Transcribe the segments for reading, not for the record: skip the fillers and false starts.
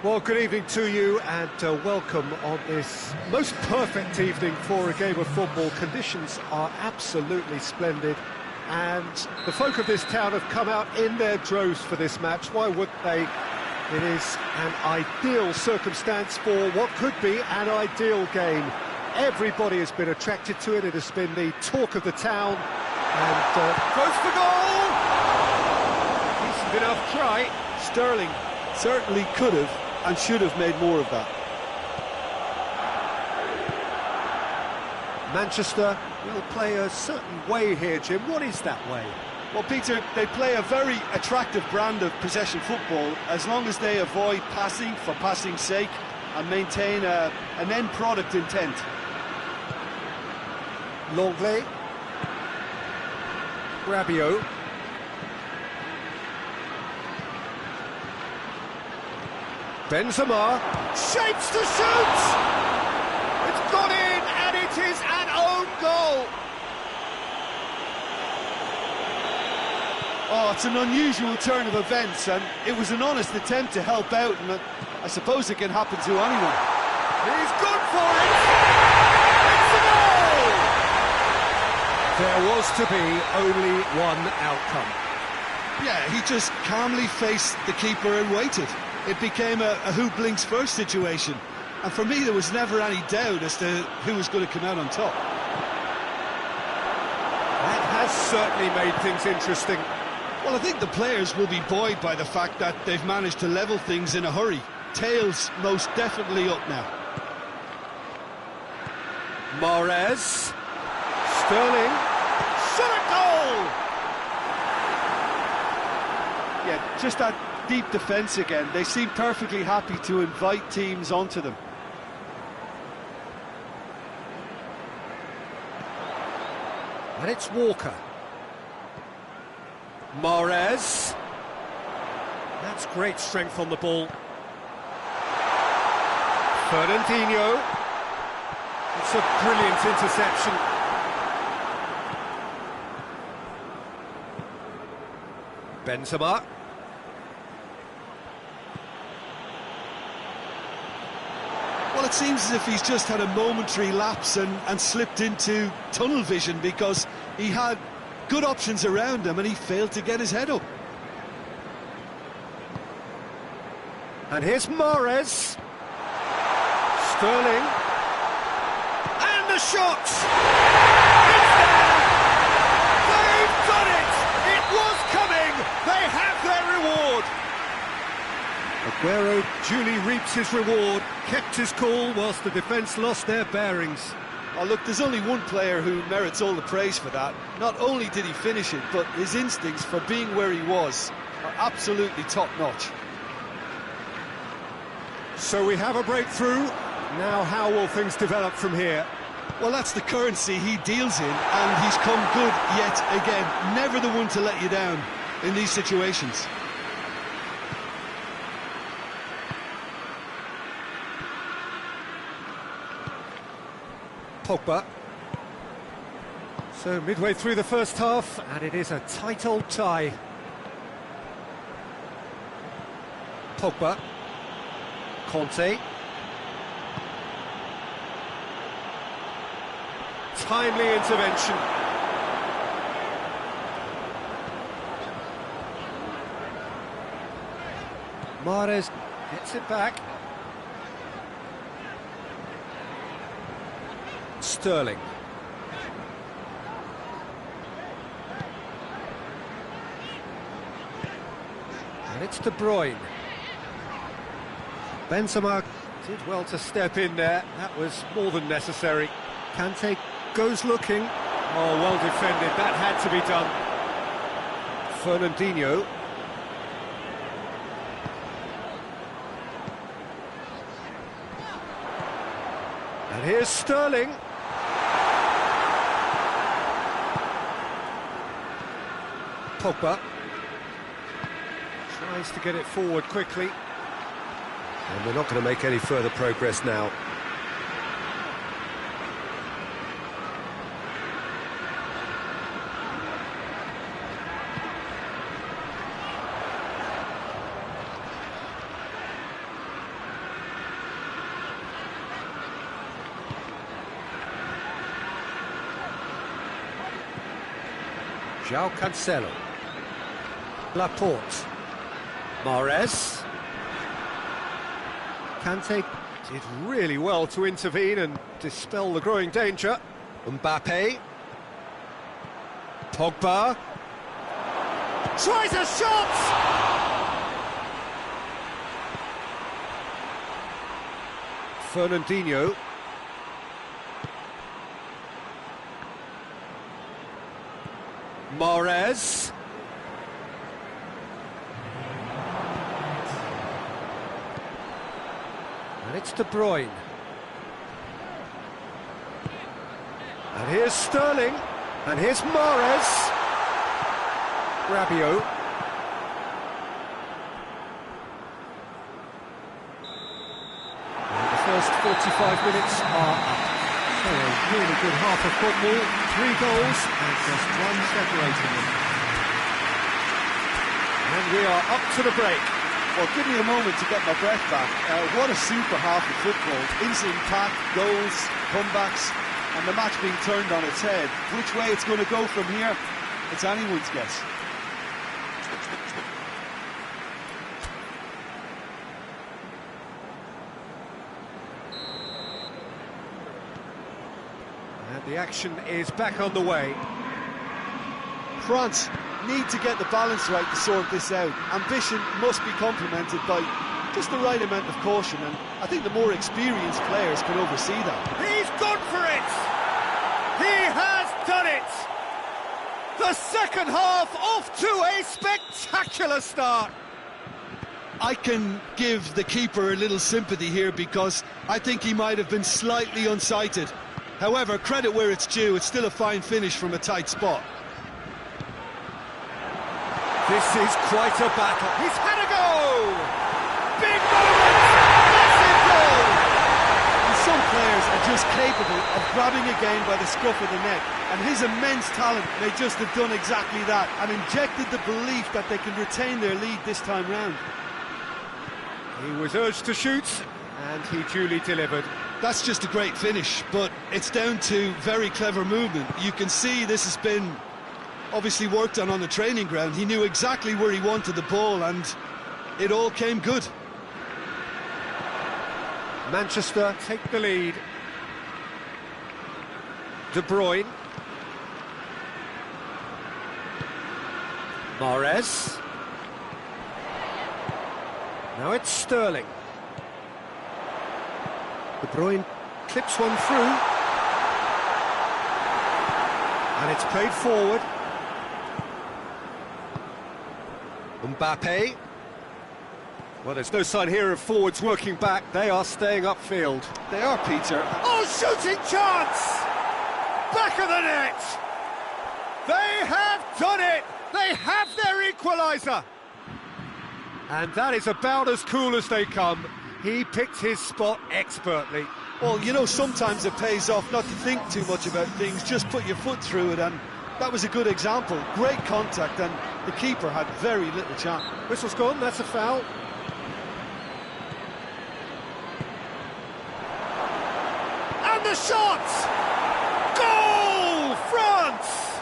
Well, good evening to you and welcome on this most perfect evening for a game of football. Conditions are absolutely splendid and the folk of this town have come out in their droves for this match. Why would they? It is an ideal circumstance for what could be an ideal game. Everybody has been attracted to it. It has been the talk of the town and goes for goal! Decent enough try. Sterling certainly could have and should have made more of that. Manchester will play a certain way here, Jim. What is that way? Well, Peter, they play a very attractive brand of possession football as long as they avoid passing for passing's sake and maintain an end product intent. Longley. Rabiot. Benzema shapes to shoot! It's gone in and it is an own goal! Oh, it's an unusual turn of events and it was an honest attempt to help out and I suppose it can happen to anyone. He's good for it! It's a goal! There was to be only one outcome. Yeah, he just calmly faced the keeper and waited. It became a who blinks first situation. And for me, there was never any doubt as to who was going to come out on top. That has certainly made things interesting. Well, I think the players will be buoyed by the fact that they've managed to level things in a hurry. Tails most definitely up now. Mahrez. Sterling. Shot a goal! Yeah, just that deep defence again. They seem perfectly happy to invite teams onto them. And it's Walker. Mahrez. That's great strength on the ball. Fernandinho. It's a brilliant interception. Benzema. Well, it seems as if he's just had a momentary lapse and slipped into tunnel vision because he had good options around him and he failed to get his head up. And here's Mahrez. Sterling. And the shot! It's there! They've done it! It was coming! They have their reward! Aguero duly reaps his reward, kept his cool whilst the defence lost their bearings. Oh, look, there's only one player who merits all the praise for that. Not only did he finish it, but his instincts for being where he was are absolutely top-notch. So we have a breakthrough. Now how will things develop from here? Well, that's the currency he deals in, and he's come good yet again. Never the one to let you down in these situations. Pogba. So midway through the first half, and it is a tight old tie. Pogba. Conte. Timely intervention. Mahrez gets it back. Sterling. And it's De Bruyne. Benzema did well to step in there. That was more than necessary. Kante goes looking. Oh, well defended. That had to be done. Fernandinho. And here's Sterling. Pogba tries to get it forward quickly. And we're not going to make any further progress now. João Cancelo. Laporte. Mahrez. Kante did really well to intervene and dispel the growing danger. Mbappe. Pogba. Tries a shot! Fernandinho. Mahrez. And it's De Bruyne. And here's Sterling. And here's Mahrez. Rabiot. And the first 45 minutes are up. So a really good half of football. 3 goals and just one separating them. And we are up to the break. Well, give me a moment to get my breath back. What a super half of football. Instant pack, goals, comebacks, and the match being turned on its head. Which way it's going to go from here, it's anyone's guess. And the action is back on the way. France need to get the balance right to sort this out. Ambition must be complemented by just the right amount of caution, and I think the more experienced players can oversee that. He's gone for it! He has done it! The second half off to a spectacular start! I can give the keeper a little sympathy here because I think he might have been slightly unsighted. However, credit where it's due, it's still a fine finish from a tight spot. This is quite a battle. He's had a go! Big moment! Massive goal! And some players are just capable of grabbing a game by the scruff of the neck, and his immense talent may just have done exactly that and injected the belief that they can retain their lead this time round. He was urged to shoot, and he duly delivered. That's just a great finish, but it's down to very clever movement. You can see this has been obviously worked on the training ground. He knew exactly where he wanted the ball, and it all came good. Manchester take the lead. De Bruyne. Mahrez. Now it's Sterling. De Bruyne clips one through. And it's played forward. Mbappe. Well, there's no sign here of forwards working back. They are staying upfield. They are, Peter. Oh, shooting chance! Back of the net! They have done it! They have their equaliser! And that is about as cool as they come. He picked his spot expertly. Well, you know, sometimes it pays off not to think too much about things, just put your foot through it, and that was a good example. Great contact, and the keeper had very little chance. Whistle's gone, that's a foul. And the shot! Goal! France!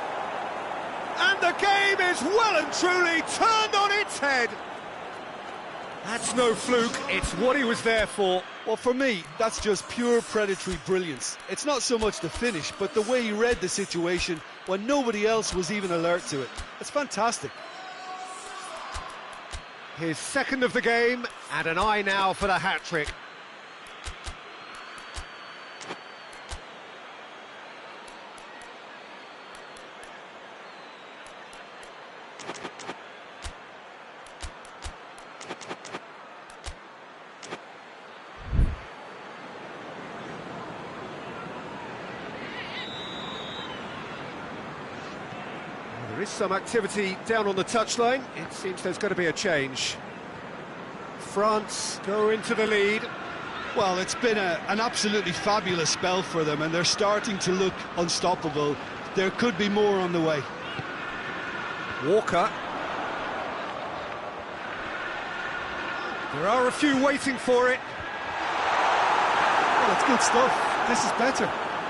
And the game is well and truly turned on its head. That's no fluke, it's what he was there for. Well, for me, that's just pure predatory brilliance. It's not so much the finish, but the way he read the situation when nobody else was even alert to it. It's fantastic. His second of the game, and an eye now for the hat-trick. There is some activity down on the touchline. It seems there's going to be a change. France go into the lead. Well, it's been an absolutely fabulous spell for them, and they're starting to look unstoppable. There could be more on the way. Walker. There are a few waiting for it. Well, it's good stuff. This is better.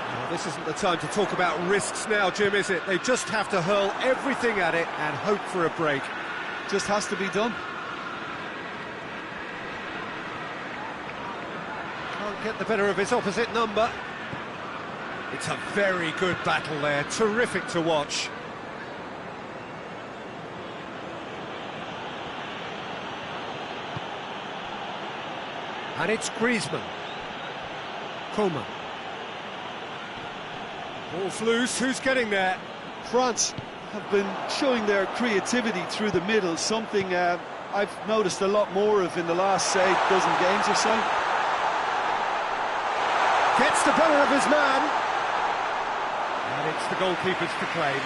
Well, this isn't the time to talk about risks now, Jim, is it? They just have to hurl everything at it and hope for a break. Just has to be done. Can't get the better of his opposite number. It's a very good battle there, terrific to watch. And it's Griezmann. Coman. Ball's loose, who's getting there? France have been showing their creativity through the middle, something I've noticed a lot more of in the last, say, dozen games or so. Gets the better of his man. And it's the goalkeeper's to claim.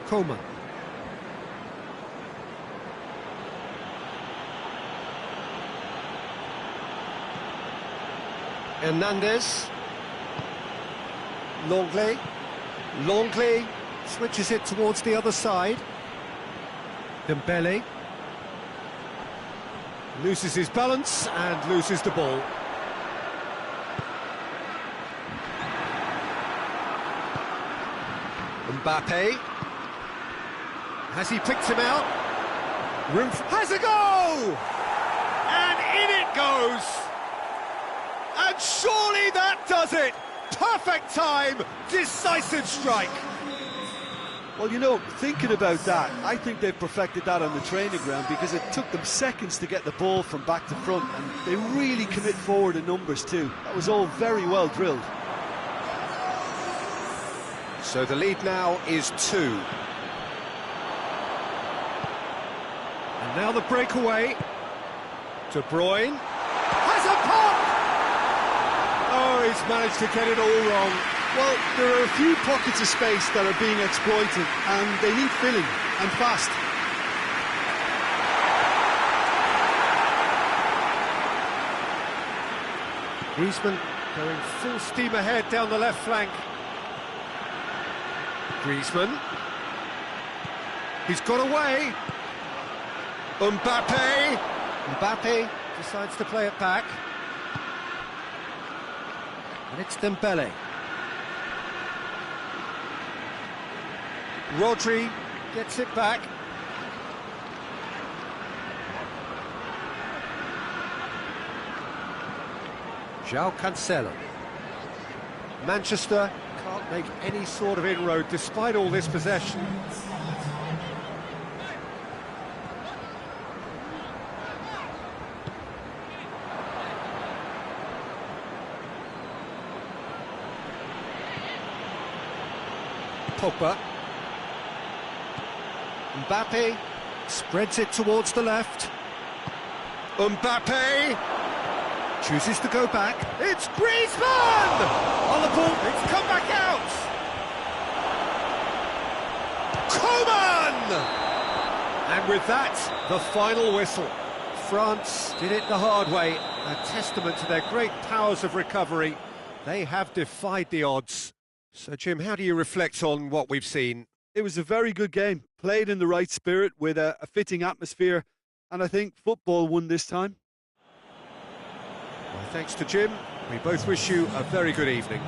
Coman. Hernandez. Longley switches it towards the other side. Dembele loses his balance and loses the ball. Mbappe. Has he picked him out? Has a goal! And in it goes! And surely that does it! Perfect time, decisive strike. Well, you know, thinking about that, I think they've perfected that on the training ground because it took them seconds to get the ball from back to front, and they really commit forward in numbers too. That was all very well drilled. So the lead now is 2. And now the breakaway. De Bruyne has a pop! Oh, he's managed to get it all wrong. Well, there are a few pockets of space that are being exploited, and they need filling, and fast. Griezmann going full steam ahead down the left flank. Griezmann. He's got away. Mbappe decides to play it back. And it's Dembele. Rodri gets it back. João Cancelo. Manchester can't make any sort of inroad despite all this possession. Pogba. Mbappe spreads it towards the left. Mbappe chooses to go back. It's Griezmann! On the ball, it's come back out! Coman! And with that, the final whistle. France did it the hard way, a testament to their great powers of recovery. They have defied the odds. So, Jim, how do you reflect on what we've seen? It was a very good game, played in the right spirit with a fitting atmosphere, and I think football won this time. Well, thanks to Jim. We both wish you a very good evening.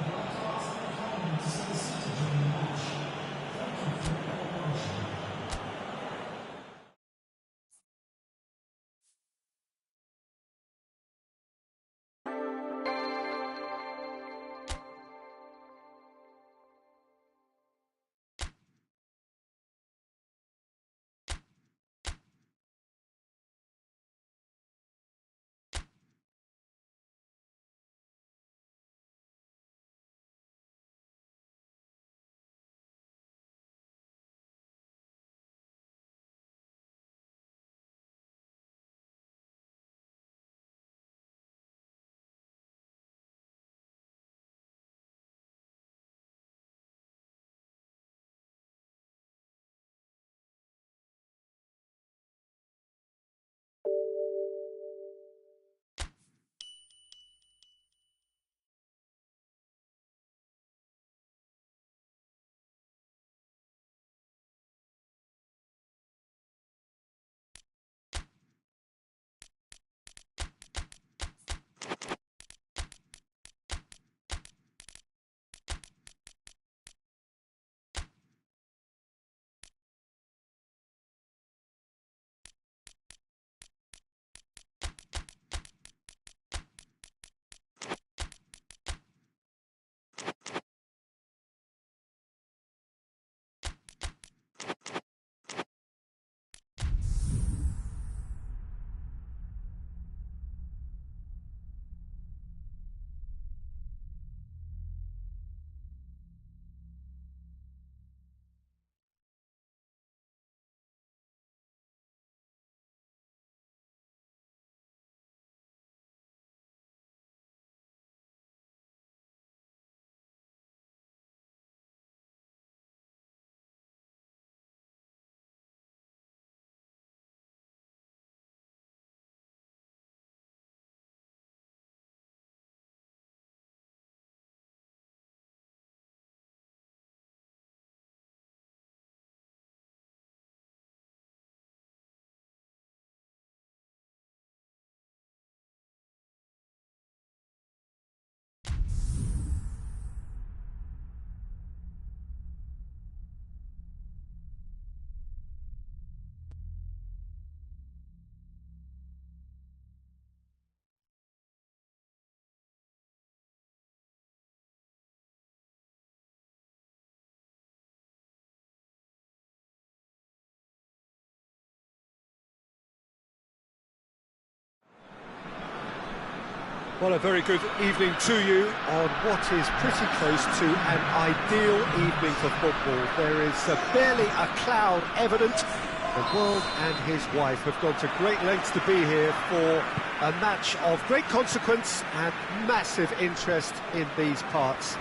Well, a very good evening to you on what is pretty close to an ideal evening for football. There is barely a cloud evident. The world and his wife have gone to great lengths to be here for a match of great consequence and massive interest in these parts.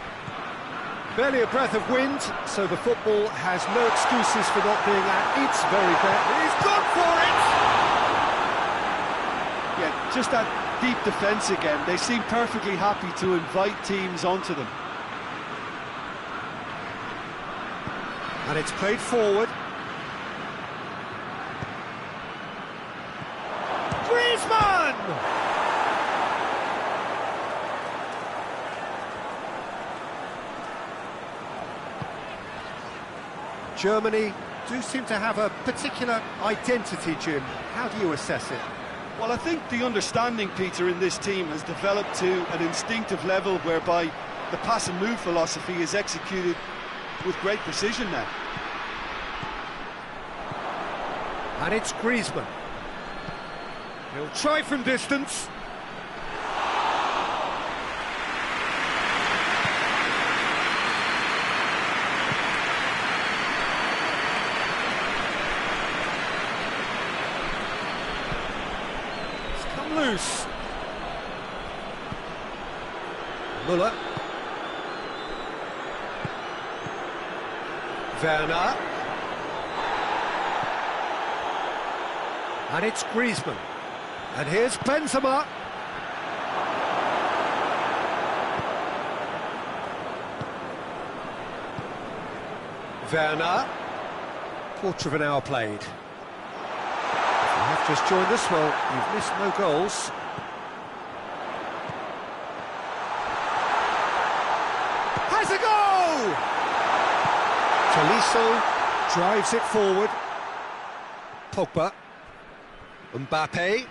Barely a breath of wind, so the football has no excuses for not being at its very best. He's gone for it! Yeah, just that deep defence again. They seem perfectly happy to invite teams onto them. And it's played forward. Griezmann! Germany do seem to have a particular identity, Jim. How do you assess it? Well, I think the understanding, Peter, in this team has developed to an instinctive level whereby the pass and move philosophy is executed with great precision now. And it's Griezmann. He'll try from distance. Loose. Müller. Werner. And it's Griezmann. And here's Benzema. Werner. Quarter of an hour played. You have just joined us, well, you've missed no goals. Has a goal! Tolisso drives it forward. Pogba. Mbappe.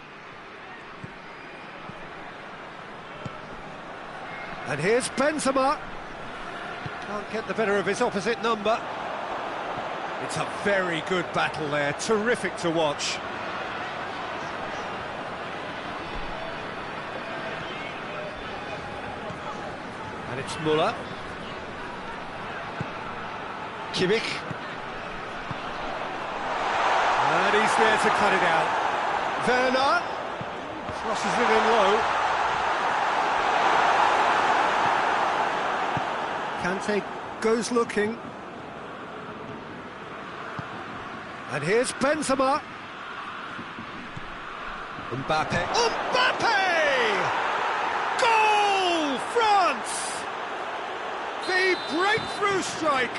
And here's Benzema. Can't get the better of his opposite number. It's a very good battle there, terrific to watch. And it's Müller. Kimmich. And he's there to cut it out. Werner. Crosses it in low. Kante goes looking. And here's Benzema. Mbappe. Mbappe! Goal! France! The breakthrough strike.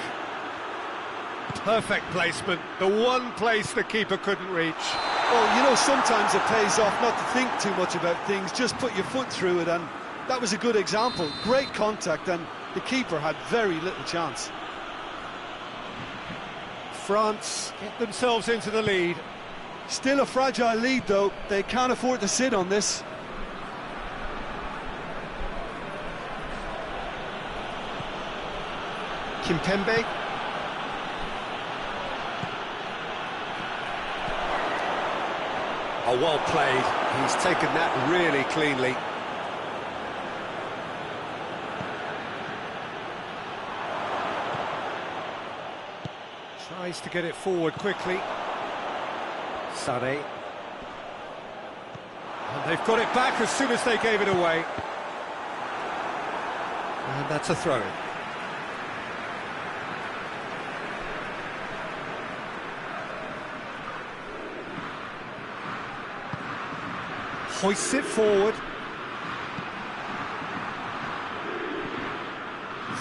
Perfect placement, the one place the keeper couldn't reach. Well, you know, sometimes it pays off not to think too much about things, just put your foot through it, and that was a good example. Great contact, and the keeper had very little chance. France get themselves into the lead. Still a fragile lead, though. They can't afford to sit on this. Kimpembe. Oh, well played. He's taken that really cleanly. Tries to get it forward quickly. Sané. And they've got it back as soon as they gave it away. And that's a throw-in. Hoists it forward.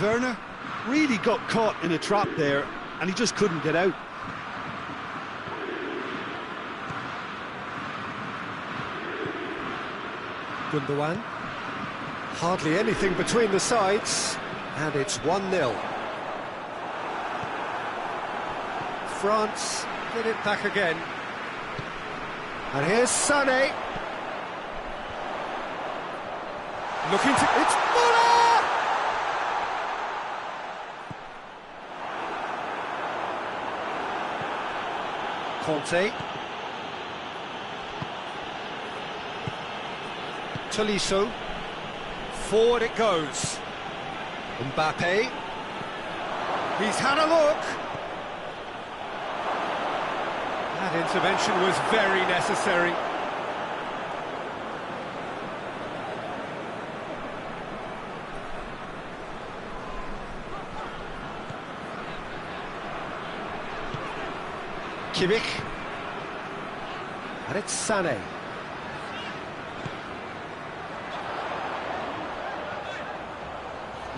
Werner really got caught in a trap there, and he just couldn't get out. Gundogan. Hardly anything between the sides, and it's 1-0. France get it back again. And here's Sané. Looking to... It's Müller! Conte. Tolisso. Forward it goes. Mbappe. He's had a look. That intervention was very necessary. Kimmich. And it's Sané.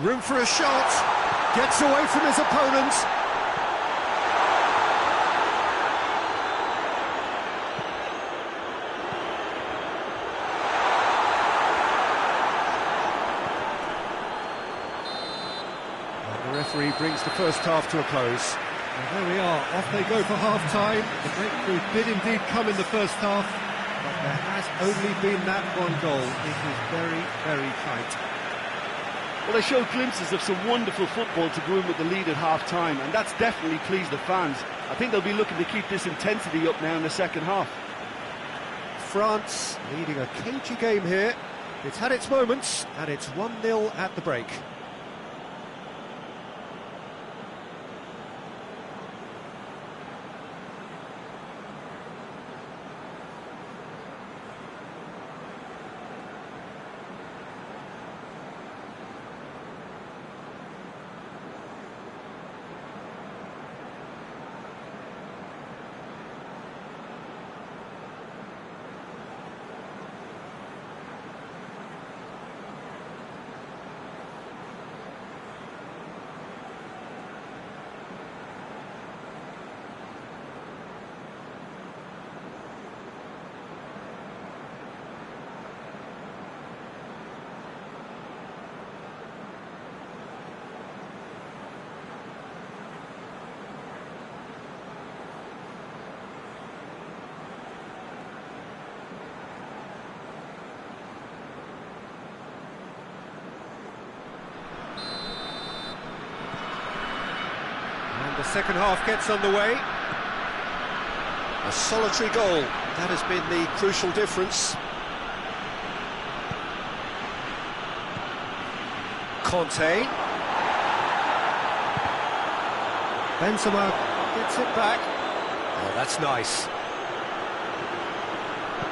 Room for a shot. Gets away from his opponents. And the referee brings the first half to a close. Well, there we are, off they go for half-time. The breakthrough did indeed come in the first half, but there has only been that one goal. It was very, very tight. Well, they showed glimpses of some wonderful football to go in with the lead at half-time, and that's definitely pleased the fans. I think they'll be looking to keep this intensity up now in the second half. France leading a cagey game here. It's had its moments, and it's 1-0 at the break. The second half gets underway. A solitary goal, that has been the crucial difference. Conte. Benzema gets it back. Oh, that's nice.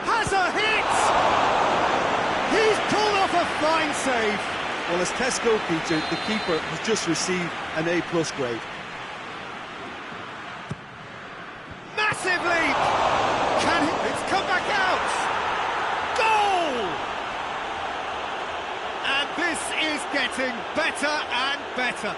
Has a hit! He's pulled off a fine save. Well, as Tesco featured, the keeper has just received an A+ grade. Massive leap! It's come back out! Goal! And this is getting better and better.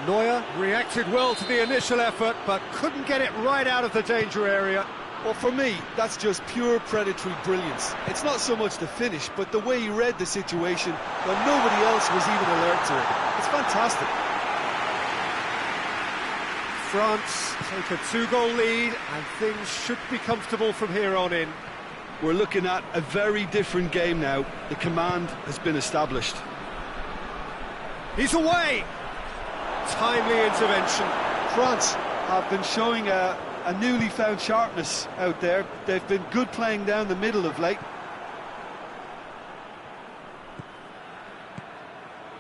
Neuer reacted well to the initial effort, but couldn't get it right out of the danger area. Well, for me, that's just pure predatory brilliance. It's not so much the finish, but the way he read the situation when nobody else was even alert to it. It's fantastic. France take a 2-goal lead, and things should be comfortable from here on in. We're looking at a very different game now. The command has been established. He's away! Timely intervention. France have been showing a newly found sharpness out there. They've been good playing down the middle of late.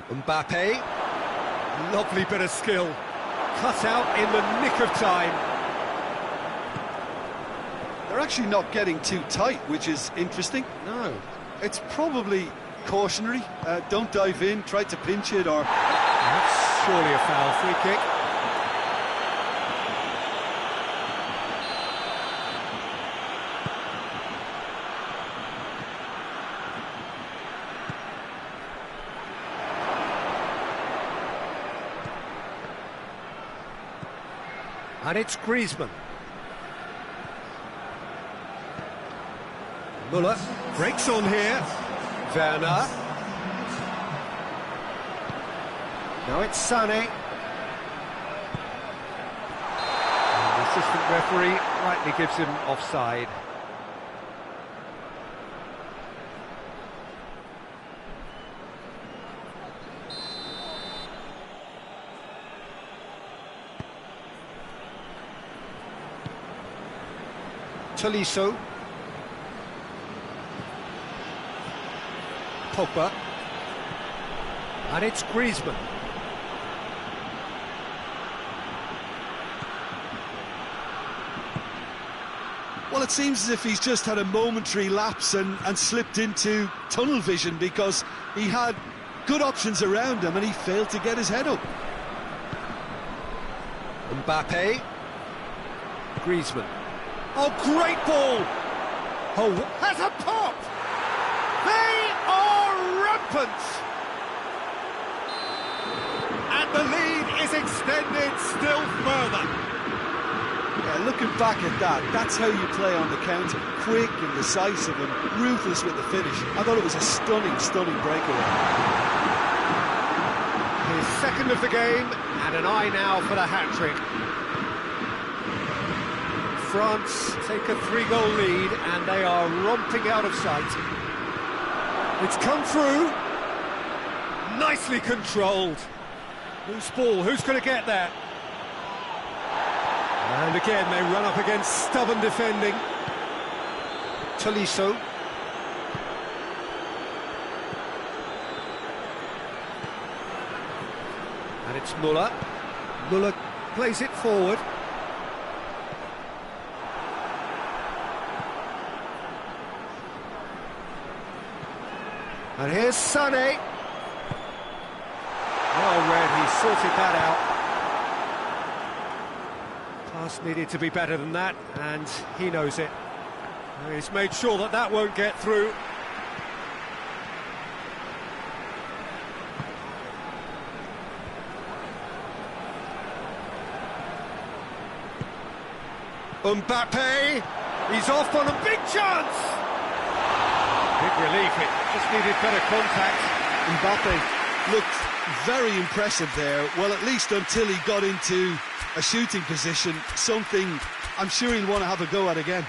Mbappe. Lovely bit of skill. Cut out in the nick of time. They're actually not getting too tight, which is interesting. No. It's probably cautionary. Don't dive in, try to pinch it, or... That's surely a foul. Free kick. And it's Griezmann. Müller breaks on here. Werner. Now it's Sané. And the assistant referee rightly gives him offside. Tolisso. Pogba. And it's Griezmann. Well, it seems as if he's just had a momentary lapse and slipped into tunnel vision, because he had good options around him and he failed to get his head up. Mbappe. Griezmann. Oh, great ball! Oh, has a pop! They are rampant! And the lead is extended still further. Yeah, looking back at that, that's how you play on the counter. Quick and decisive and ruthless with the finish. I thought it was a stunning, stunning breakaway. His second of the game, and an eye now for the hat-trick. France take a 3-goal lead, and they are romping out of sight. It's come through. Nicely controlled. Loose ball, who's going to get that? And again, they run up against stubborn defending. Tolisso. And it's Müller. Müller plays it forward. And here's Sané. Well read, he sorted that out. Pass needed to be better than that, and he knows it. He's made sure that that won't get through. Mbappe, he's off on a big chance! Big relief, it just needed better contact. Mbappe looked very impressive there, well, at least until he got into a shooting position, something I'm sure he'll want to have a go at again.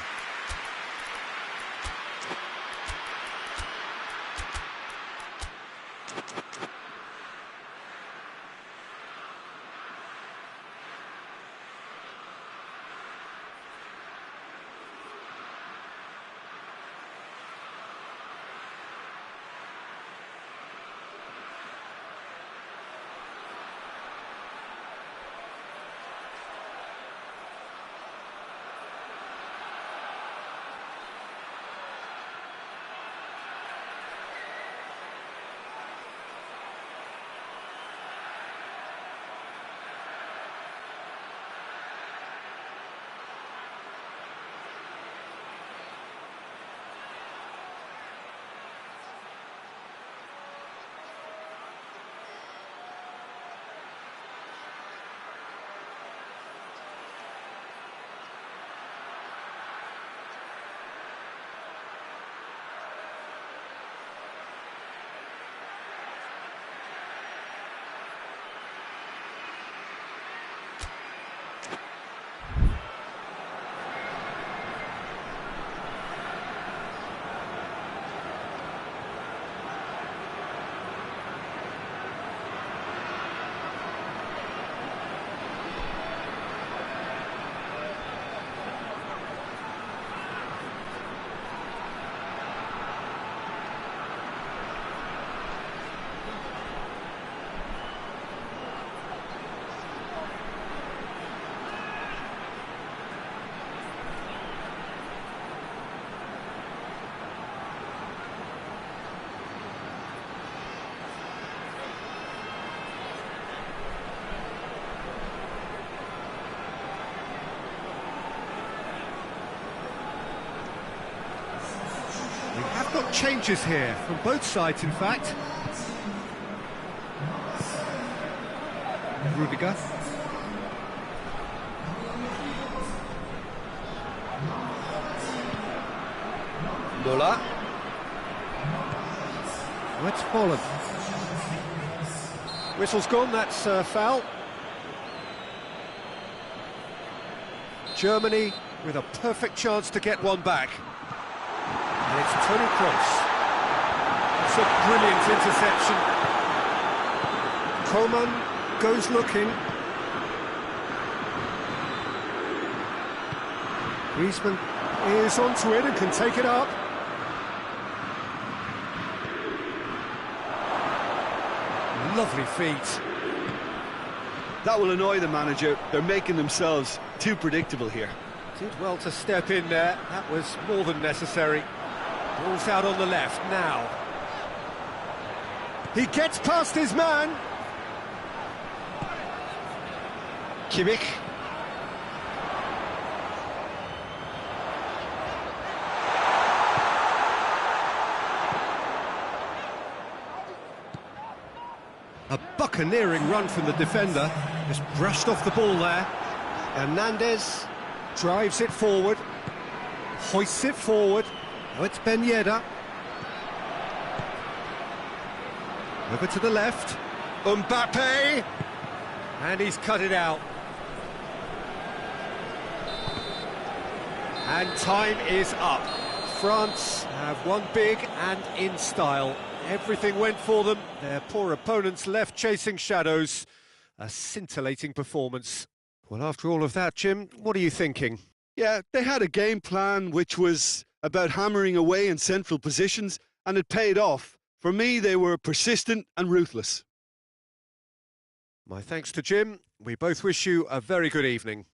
We have got changes here, from both sides in fact. Rudiger. Müller. Let's follow. Whistle's gone, that's foul. Germany with a perfect chance to get one back. And it's Toni Kroos. It's a brilliant interception. Coman goes looking. Griezmann is onto it and can take it up. Lovely feet. That will annoy the manager. They're making themselves too predictable here. Did well to step in there. That was more than necessary. Ball's out on the left now. He gets past his man. Kimmich. A buccaneering run from the defender. Just brushed off the ball there. Hernandez drives it forward. Hoists it forward. Now it's Ben Yedder. Over to the left. Mbappe. And he's cut it out. And time is up. France have won big and in style. Everything went for them. Their poor opponents left chasing shadows. A scintillating performance. Well, after all of that, Jim, what are you thinking? Yeah, they had a game plan which was about hammering away in central positions, and it paid off. For me, they were persistent and ruthless. My thanks to Jim. We both wish you a very good evening.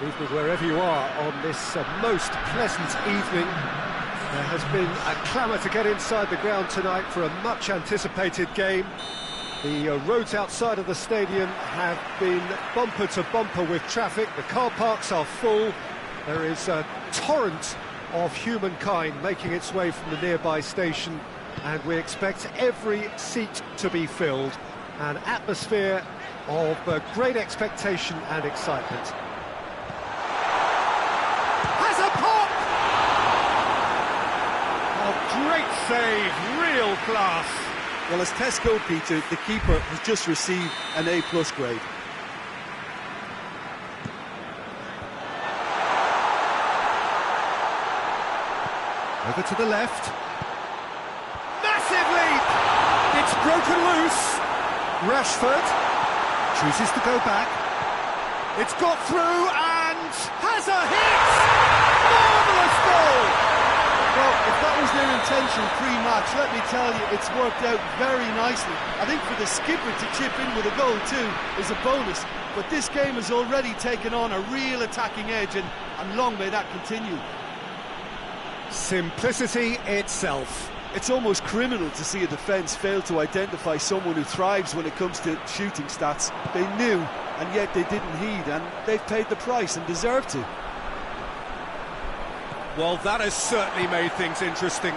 Good evening wherever you are on this most pleasant evening. There has been a clamour to get inside the ground tonight for a much-anticipated game. The roads outside of the stadium have been bumper to bumper with traffic. The car parks are full. There is a torrent of humankind making its way from the nearby station, and we expect every seat to be filled. An atmosphere of great expectation and excitement. Has a pop! Oh, great save, real class. Well, as Tesco, Peter, the keeper has just received an A+ grade. Over to the left. Massive leap! It's broken loose. Rashford chooses to go back. It's got through and has a hit! Marvellous goal! Well, if that was their intention pre-match, let me tell you, it's worked out very nicely. I think for the skipper to chip in with a goal too is a bonus, but this game has already taken on a real attacking edge, and long may that continue. Simplicity itself. It's almost criminal to see a defence fail to identify someone who thrives when it comes to shooting stats. They knew, and yet they didn't heed, and they've paid the price and deserve to. Well, that has certainly made things interesting.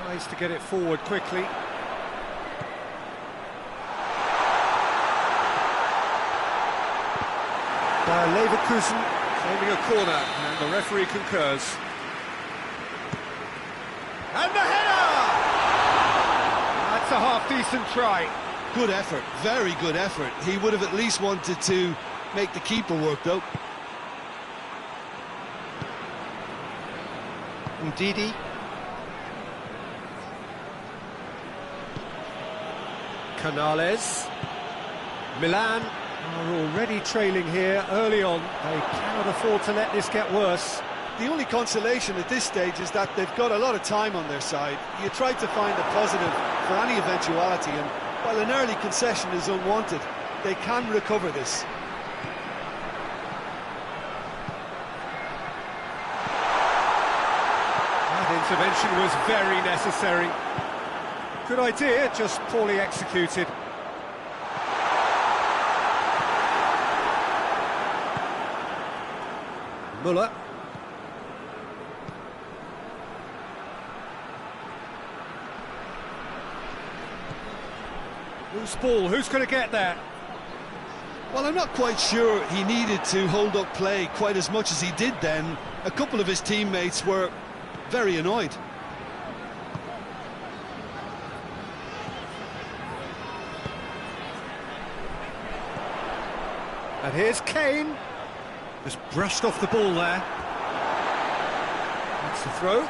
Tries to get it forward quickly. Leverkusen claiming a corner, and the referee concurs. And the header! That's a half-decent try. Good effort, very good effort. He would have at least wanted to make the keeper work, though. Ndidi. Canales. Milan are already trailing here early on. They cannot afford to let this get worse. The only consolation at this stage is that they've got a lot of time on their side. You try to find a positive for any eventuality, and while an early concession is unwanted, they can recover this. That intervention was very necessary. Good idea, just poorly executed. Muller. Loose ball, who's going to get there? Well, I'm not quite sure he needed to hold up play quite as much as he did then. A couple of his teammates were very annoyed. And here's Kane. Just brushed off the ball there. That's the throw.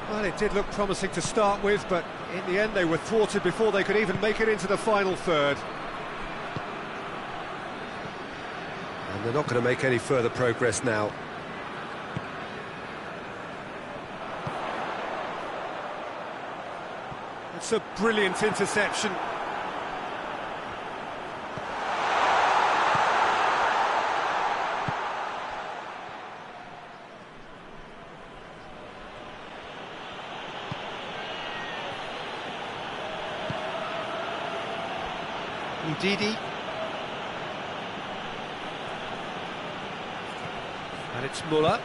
Well, it did look promising to start with, but in the end they were thwarted before they could even make it into the final third. And they're not going to make any further progress now. It's a brilliant interception. Ndidi. And it's Muller.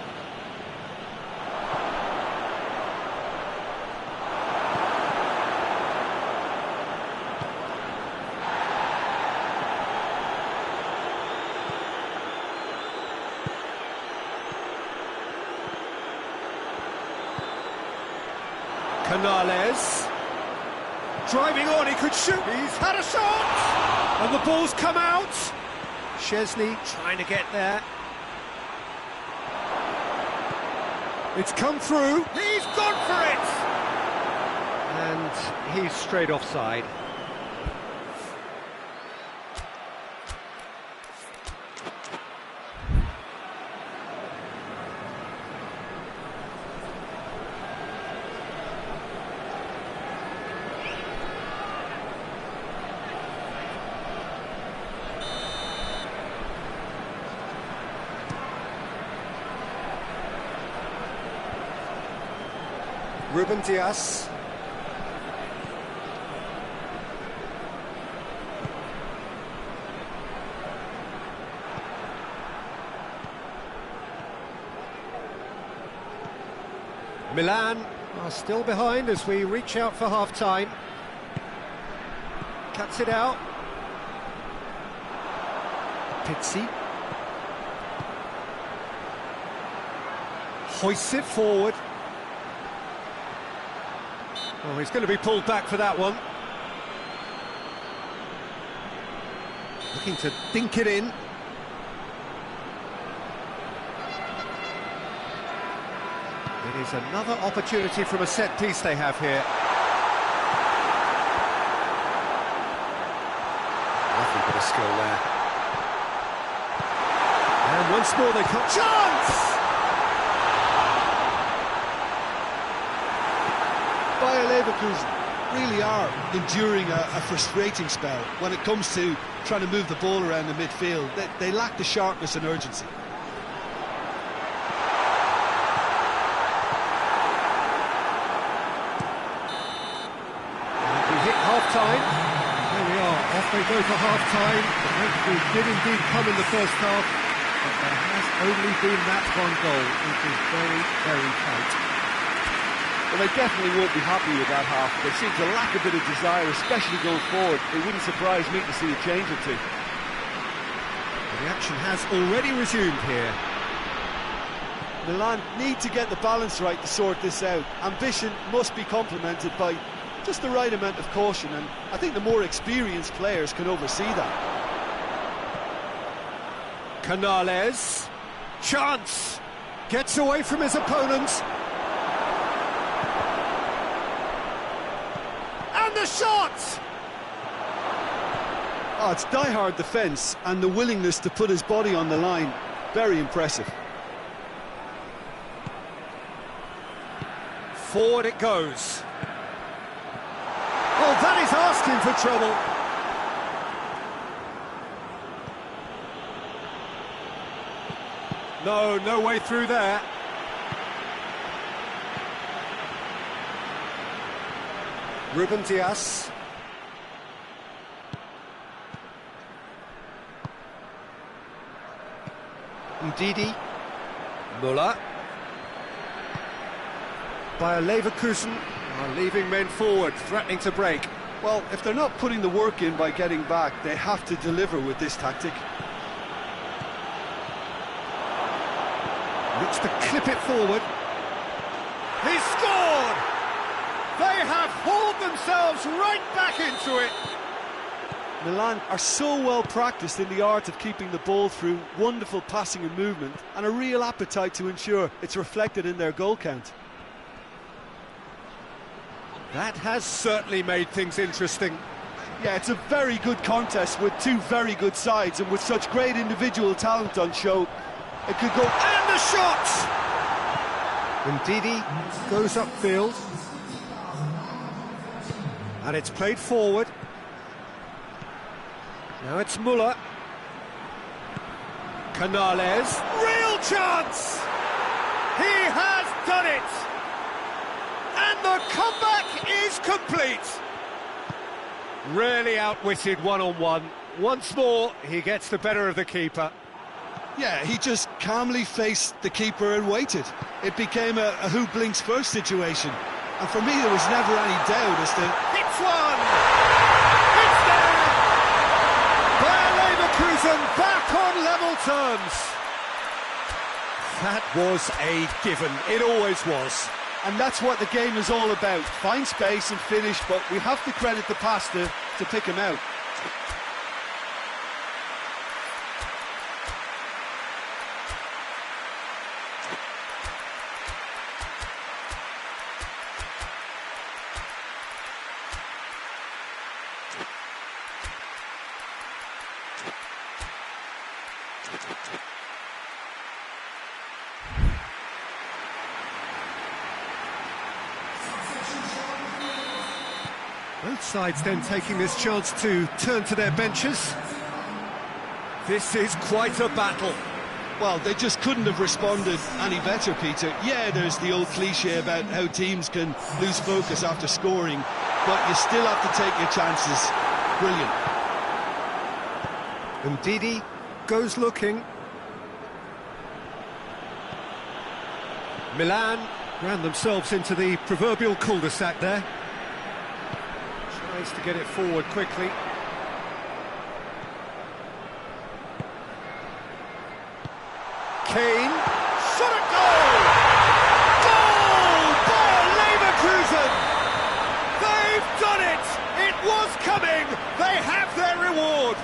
Canales. Driving on, he could shoot. He's had a shot! And the ball's come out. Szczesny trying to get there. It's come through. He's gone for it! And he's straight offside. Ruben Dias. Milan are still behind as we reach out for half-time. Cuts it out. Pizzi. Hoists it forward. Oh, he's going to be pulled back for that one. Looking to dink it in. It is another opportunity from a set piece they have here. Lovely bit of skill there. And once more they cut. Chance! Bayer Leverkusen really are enduring a frustrating spell when it comes to trying to move the ball around the midfield. They lack the sharpness and urgency. Half-time. There we are, off they go for half-time. The breakthrough did indeed come in the first half, but there has only been that one goal, which is very, very tight. Well, they definitely won't be happy with that half. They seem to lack a bit of desire, especially going forward. It wouldn't surprise me to see a change or two. The action has already resumed here. Milan need to get the balance right to sort this out. Ambition must be complemented by just the right amount of caution, and I think the more experienced players can oversee that. Canales, chance, gets away from his opponents. And the shot! Oh, it's die-hard defence and the willingness to put his body on the line. Very impressive. Forward it goes. Oh, that is asking for trouble. No way through there. Ruben Dias. Ndidi. Müller. Bayer Leverkusen are leaving men forward, threatening to break. Well, if they're not putting the work in by getting back, they have to deliver with this tactic. Looks to clip it forward. He scored! They have hauled themselves right back into it. Milan are so well practiced in the art of keeping the ball through wonderful passing and movement, and a real appetite to ensure it's reflected in their goal count. That has certainly made things interesting. Yeah, it's a very good contest with two very good sides, and with such great individual talent on show, it could go... And the shot! Ndidi goes upfield. And it's played forward. Now it's Müller. Canales. Real chance! He has done it! And the comeback is complete. Really outwitted one-on-one. Once more, he gets the better of the keeper. Yeah, he just calmly faced the keeper and waited. It became a who blinks first situation. And for me, there was never any doubt as to... Hits one! It's there! Bayer Leverkusen back on level terms. That was a given. It always was. And that's what the game is all about. Find space and finish, but we have to credit the pass to pick him out. Both sides then taking this chance to turn to their benches. This is quite a battle. Well, they just couldn't have responded any better, Peter. Yeah, there's the old cliche about how teams can lose focus after scoring, but you still have to take your chances. Brilliant. Ndidi goes looking. Milan ran themselves into the proverbial cul-de-sac there. Tries to get it forward quickly. Kane, shot at goal! Goal! Bayer Leverkusen! They've done it! It was coming! They have their reward!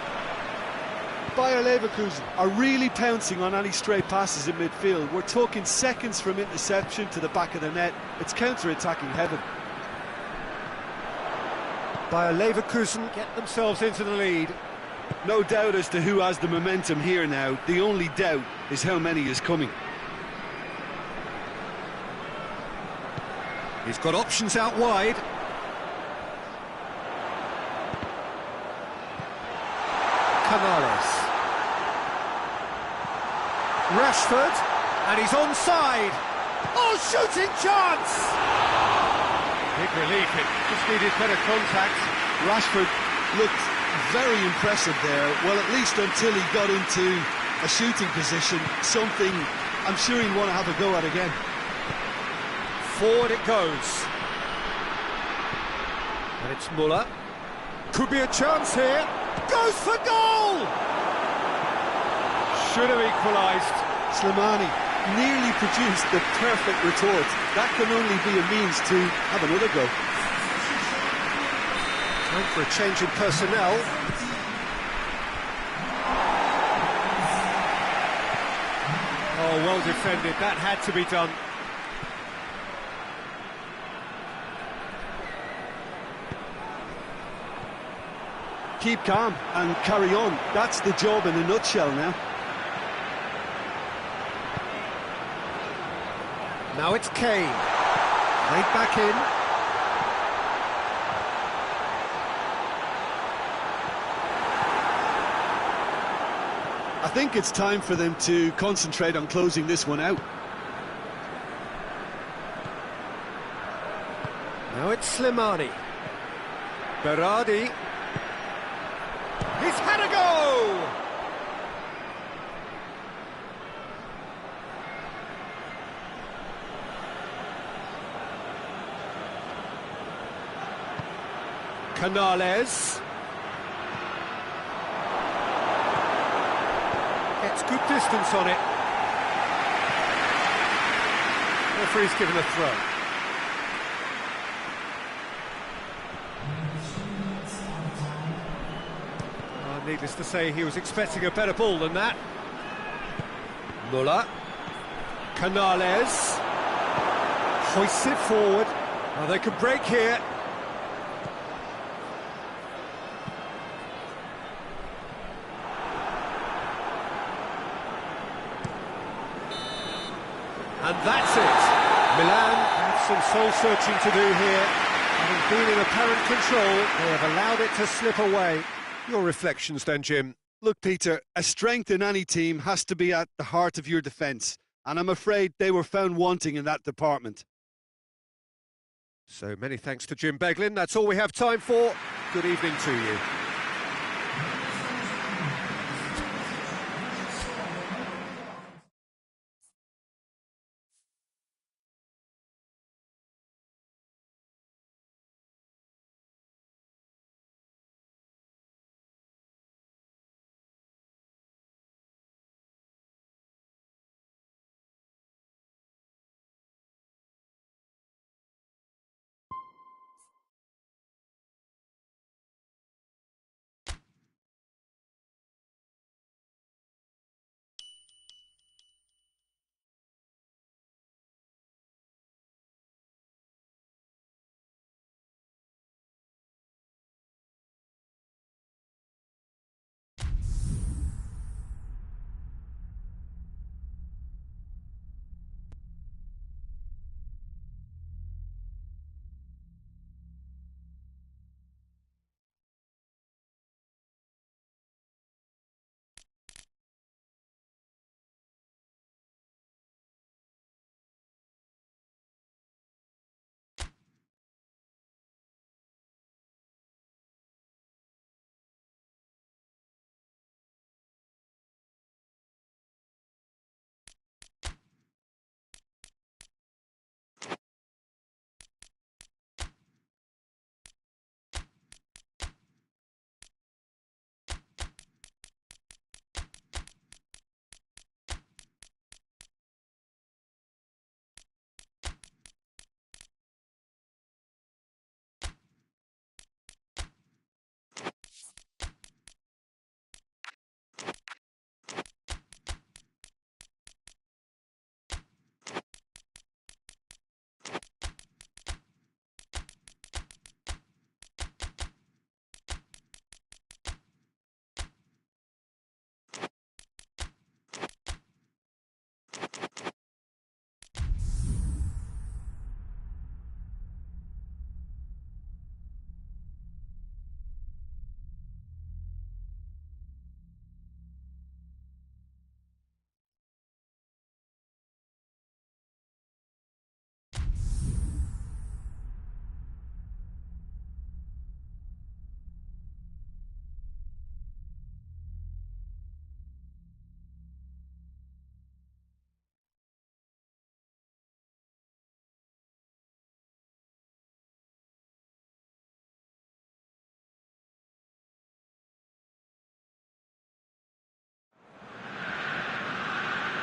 Bayer Leverkusen are really pouncing on any stray passes in midfield. We're talking seconds from interception to the back of the net. It's counter-attacking heaven. Bayer Leverkusen get themselves into the lead. No doubt as to who has the momentum here now. The only doubt is how many is coming. He's got options out wide. Canales. Rashford, and he's onside. Oh, shooting chance! Big relief, it just needed better contact. Rashford looked very impressive there, well, at least until he got into a shooting position, something I'm sure he'll want to have a go at again. Forward it goes. And it's Muller. Could be a chance here. Goes for goal! Should have equalised. Slimani nearly produced the perfect retort. That can only be a means to have another go. Time for a change in personnel. Oh, well defended. That had to be done. Keep calm and carry on. That's the job in a nutshell now. Now it's Kane. Played back in. I think it's time for them to concentrate on closing this one out. Now it's Slimani. Berardi. He's had a go! Canales. Gets good distance on it. Referee's given a throw. Needless to say, he was expecting a better ball than that. Muller. Canales. Hoists it forward. Oh, they could break here. And that's it. Milan have some soul-searching to do here. Having been in apparent control, they have allowed it to slip away. Your reflections then, Jim? Look, Peter, a strength in any team has to be at the heart of your defence, and I'm afraid they were found wanting in that department. So many thanks to Jim Beglin. That's all we have time for. Good evening to you.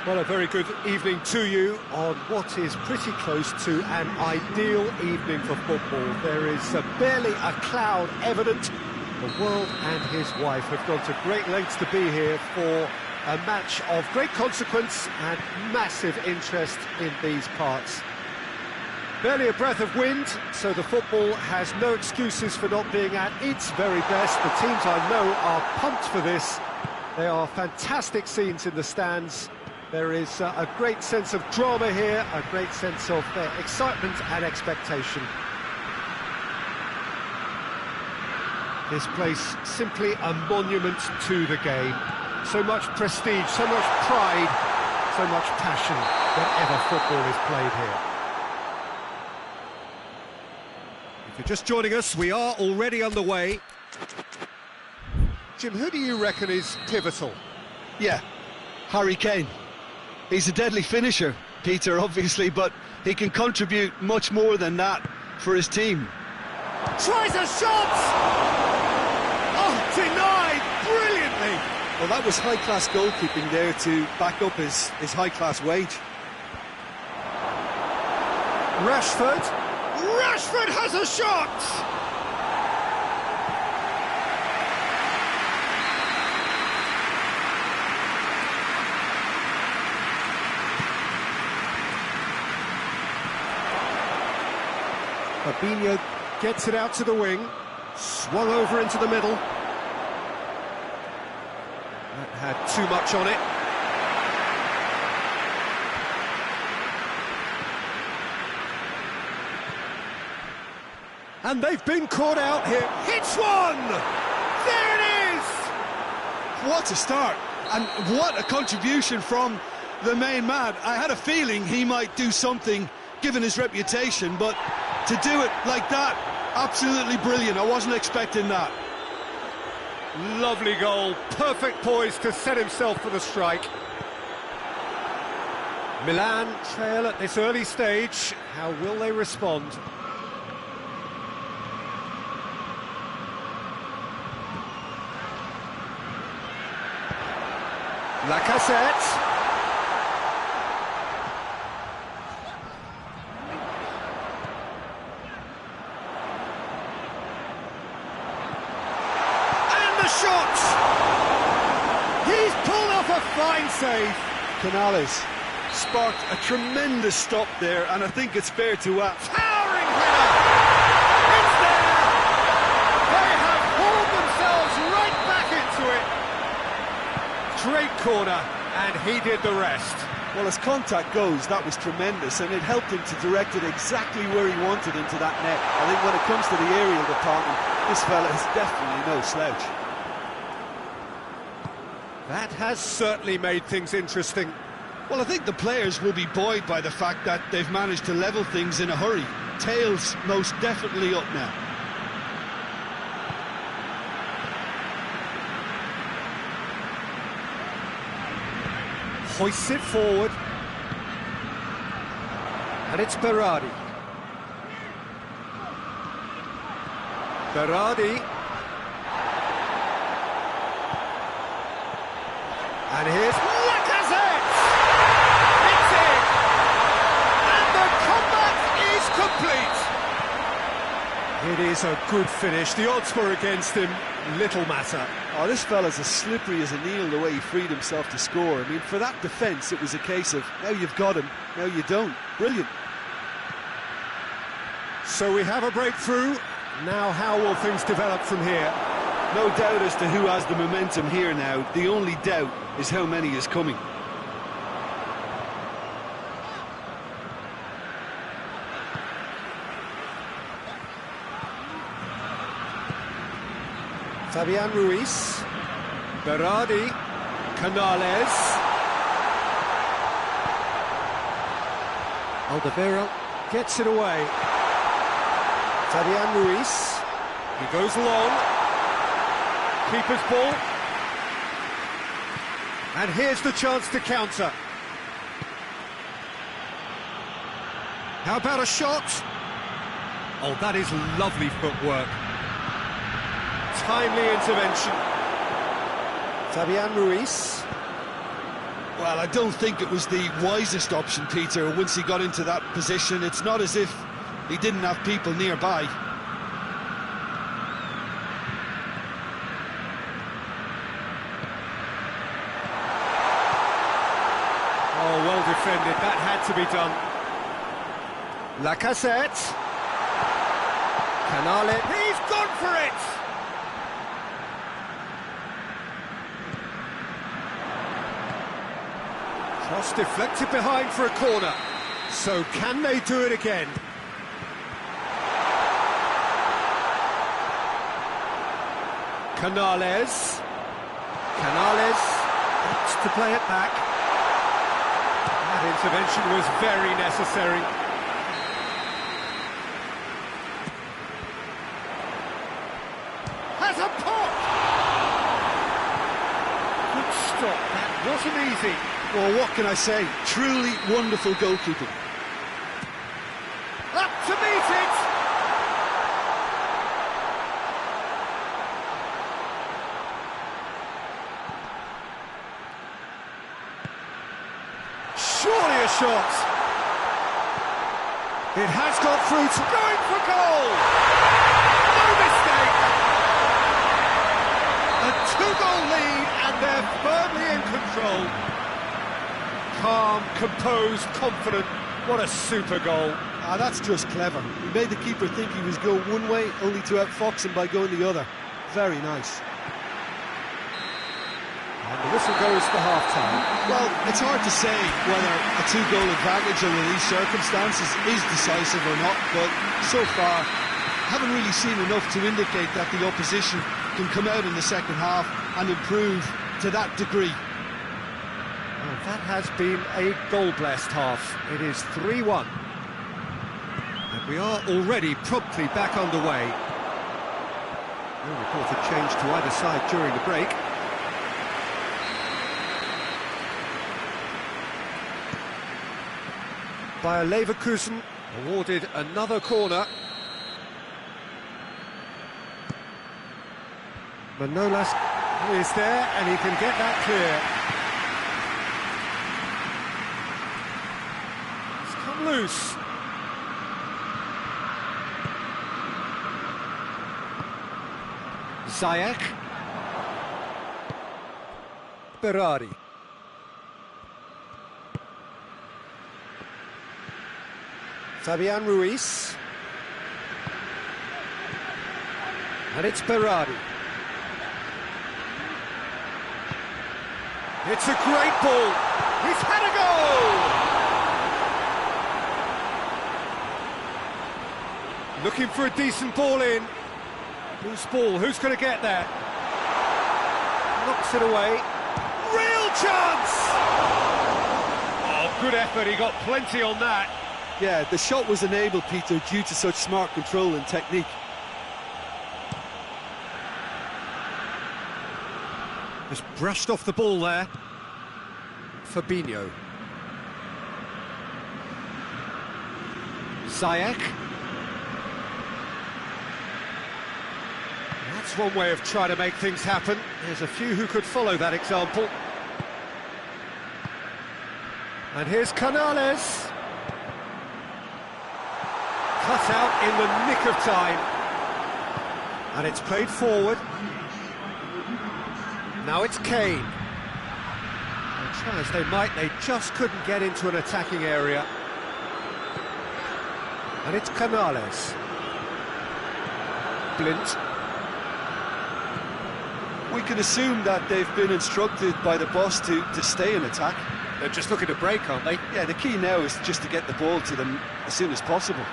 Well, a very good evening to you on what is pretty close to an ideal evening for football. There is barely a cloud evident. The world and his wife have gone to great lengths to be here for a match of great consequence and massive interest in these parts. Barely a breath of wind, so the football has no excuses for not being at its very best. The teams I know are pumped for this. There are fantastic scenes in the stands. There is a great sense of drama here, a great sense of excitement and expectation. This place simply a monument to the game. So much prestige, so much pride, so much passion whenever football is played here. If you're just joining us, we are already on the way. Jim, who do you reckon is pivotal? Yeah, Harry Kane. He's a deadly finisher, Peter, obviously, but he can contribute much more than that for his team. Tries a shot! Oh, denied brilliantly! Well, that was high-class goalkeeping there to back up his high-class wage. Rashford has a shot! Fabinho gets it out to the wing, swung over into the middle. That had too much on it. And they've been caught out here. Hits one! There it is! What a start, and what a contribution from the main man. I had a feeling he might do something, given his reputation, but to do it like that, absolutely brilliant. I wasn't expecting that. Lovely goal, perfect poise to set himself for the strike. Milan trail at this early stage. How will they respond? Lacazette. Shot! He's pulled off a fine save. Canales sparked a tremendous stop there, and I think it's fair to add. Towering header! It's there! They have hauled themselves right back into it. Great corner, and he did the rest. Well, as contact goes, that was tremendous, and it helped him to direct it exactly where he wanted into that net. I think when it comes to the aerial department, this fella is definitely no slouch. That has certainly made things interesting. Well, I think the players will be buoyed by the fact that they've managed to level things in a hurry. Tails most definitely up now. Hoists it forward. And it's Berardi. And here's Lacazette! It's in! And the comeback is complete! It is a good finish. The odds were against him. Little matter. Oh, this fella's as slippery as an eel the way he freed himself to score. I mean, for that defence, it was a case of, now you've got him, now you don't. Brilliant. So we have a breakthrough. Now how will things develop from here? No doubt as to who has the momentum here now. The only doubt is how many is coming. Fabian Ruiz, Berardi, Canales. Alderweireld gets it away. Fabian Ruiz, he goes long. Keeper's ball. And here's the chance to counter. How about a shot? Oh, that is lovely footwork. Timely intervention. Fabian Ruiz. Well, I don't think it was the wisest option, Peter, once he got into that position. It's not as if he didn't have people nearby. Oh, well defended, that had to be done. Lacazette. Canale. He's gone for it! Cross deflected behind for a corner. So can they do it again? Canales. Canales wants to play it back. That intervention was very necessary. Has a pop! Good stop, that wasn't easy. Well, what can I say? Truly wonderful goalkeeping. Up to meet it! Surely a shot! It has got through to going for goal! No mistake! A two-goal lead and they're firmly in control. Calm, composed, confident. What a super goal. Ah, that's just clever. He made the keeper think he was going one way, only to outfox him by going the other. Very nice. And the whistle goes for half-time. Well, it's hard to say whether a two-goal advantage under these circumstances is decisive or not, but so far, haven't really seen enough to indicate that the opposition can come out in the second half and improve to that degree. Well, that has been a goal-blessed half. It is 3-1. And we are already promptly back underway. No reported change to either side during the break. Bayer Leverkusen awarded another corner. Manolas is there and he can get that clear. It's come loose. Ziyech. Berardi. Fabian Ruiz. And it's Berardi. It's a great ball. He's had a goal! Looking for a decent ball in. Loose ball, who's going to get there? Knocks it away. Real chance! Oh, good effort, he got plenty on that. Yeah, the shot was enabled, Peter, due to such smart control and technique. Just brushed off the ball there. Fabinho. Ziyech. That's one way of trying to make things happen. There's a few who could follow that example. And here's Canales. Cut out in the nick of time. And it's played forward. Now it's Kane. And try as they might, they just couldn't get into an attacking area. And it's Canales. Blint. We can assume that they've been instructed by the boss to stay in attack. They're just looking to break, aren't they? Yeah, the key now is just to get the ball to them as soon as possible.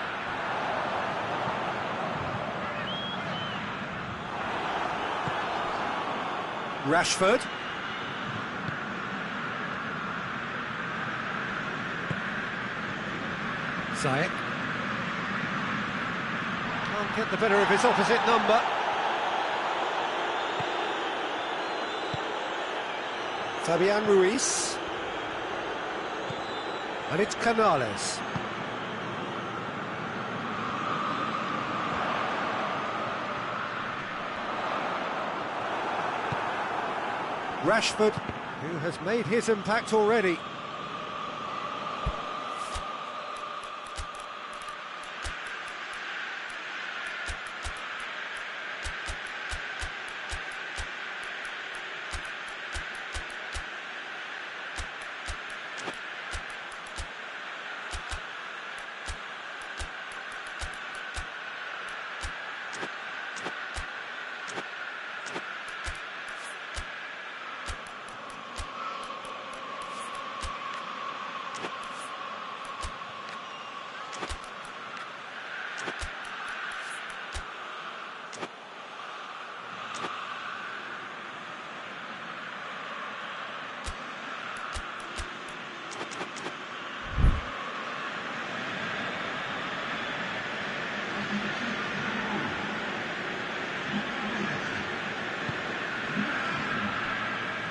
Rashford. Ziyech. Can't get the better of his opposite number. Fabian Ruiz. And it's Canales. Rashford, who has made his impact already.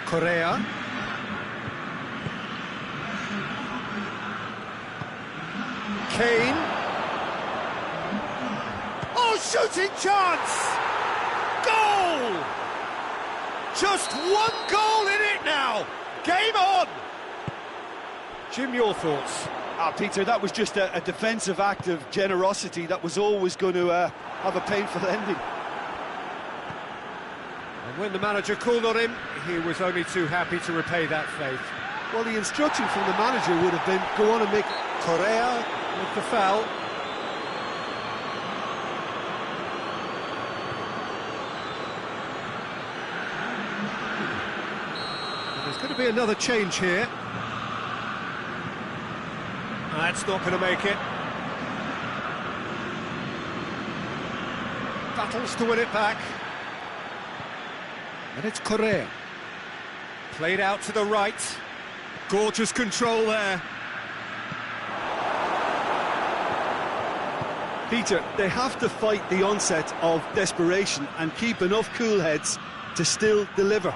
Correa. Kane. Oh, shooting chance! Goal! Just one goal in it now! Game on! Jim, your thoughts? Peter, that was just a defensive act of generosity that was always going to have a painful ending. And when the manager called on him, he was only too happy to repay that faith. Well, the instruction from the manager would have been, go on and make... Correa with the foul. And there's going to be another change here. That's not going to make it. Battles to win it back. And it's Correa. Played out to the right. Gorgeous control there. Peter, they have to fight the onset of desperation and keep enough cool heads to still deliver.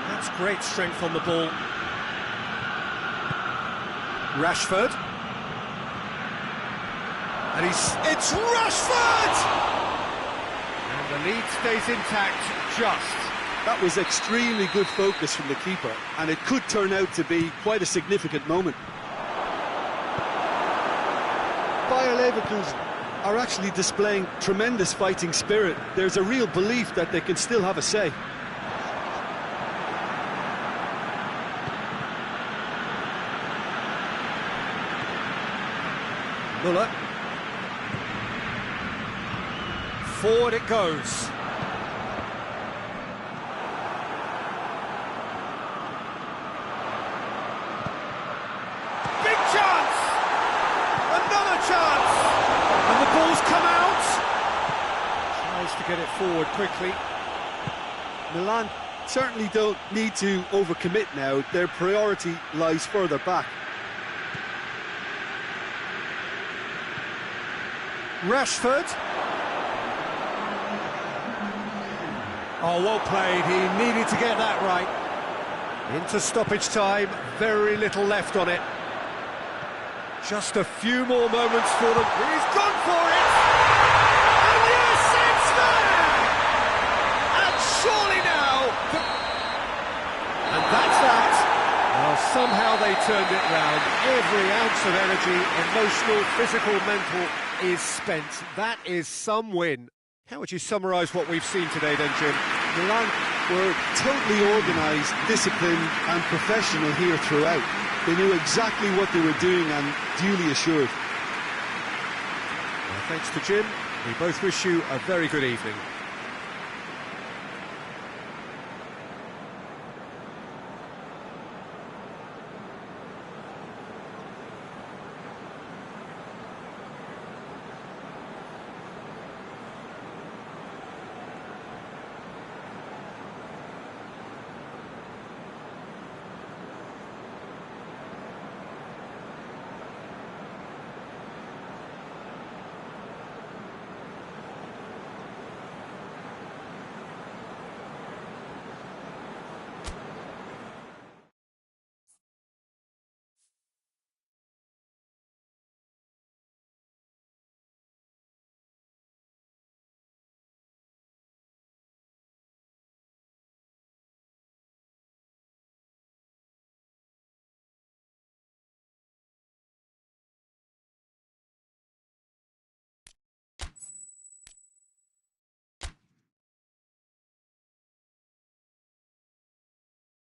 That's great strength on the ball. Rashford. And it's Rashford! And the lead stays intact, just. That was extremely good focus from the keeper, and it could turn out to be quite a significant moment. Bayer Leverkusen are actually displaying tremendous fighting spirit. There's a real belief that they can still have a say. Muller. Forward it goes. Big chance! Another chance! And the ball's come out! Tries to get it forward quickly. Milan certainly don't need to overcommit now. Their priority lies further back. Rashford. Oh, well played. He needed to get that right. Into stoppage time, very little left on it. Just a few more moments for them. He's gone for it! And yes, it's there! And surely now... And that's that. Well, somehow they turned it round. Every ounce of energy, emotional, physical, mental, is spent. That is some win. How would you summarise what we've seen today then, Jim? Milan were totally organised, disciplined and professional here throughout. They knew exactly what they were doing and duly assured. Well, thanks to Jim. We both wish you a very good evening.